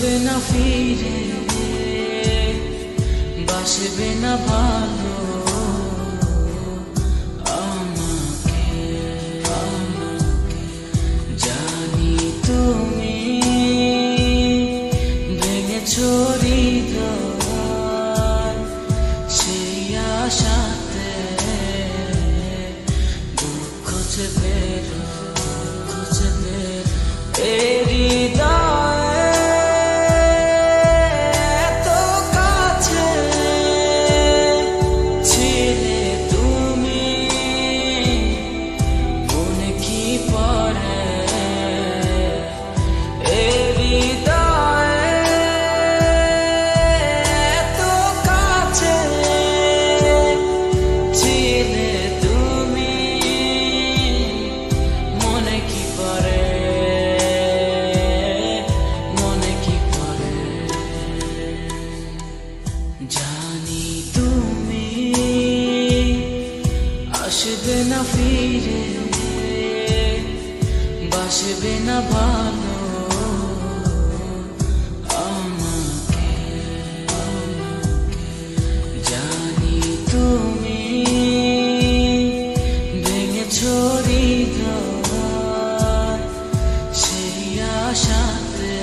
আসবে না ফিরে, বাসবে না ভালো আমাকে। জানি তুমি ভেঙেছো হৃদয়, সেই আশাতে দুঃখ চেপে জানি তুমি আসবে না ফিরে, বাসবে না ভালো আমাকে। জানি তুমি ভেঙেছো হৃদয়, সেই আশাতে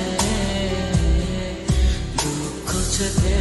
দুঃখ চেপে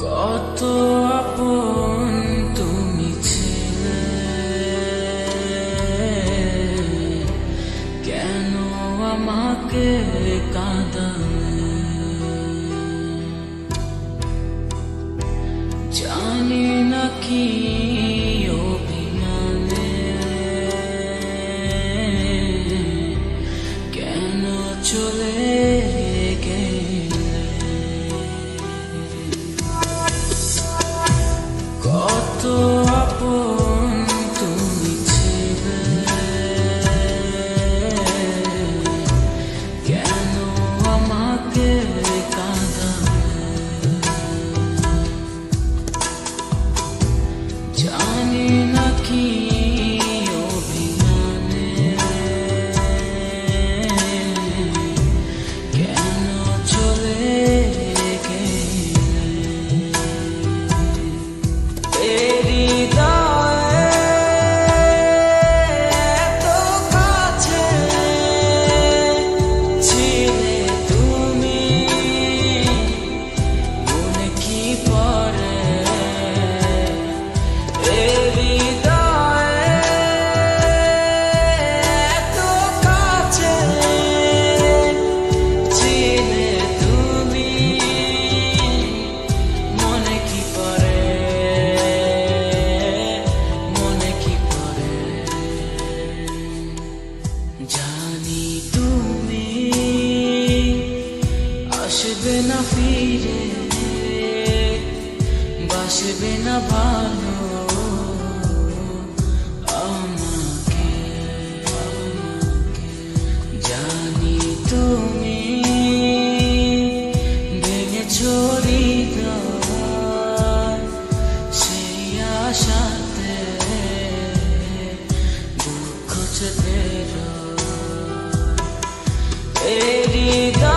কত আপন তুমি ছিলে, কেন আমাকে কাঁদালে? জানি না কি অভিমানে কেন চলে কত আপন তুমি ছিলে, কেন আমাকে কাঁদালে? জানি না কি অভিমানে কেন চলে জানি তুমি আসবে না ফিরে, বাসবে না ভালো আমাকে। জানি তুমি ভেঙেছো হৃদয়, সেই আশাতে দুঃখ চেপে হৃদয়।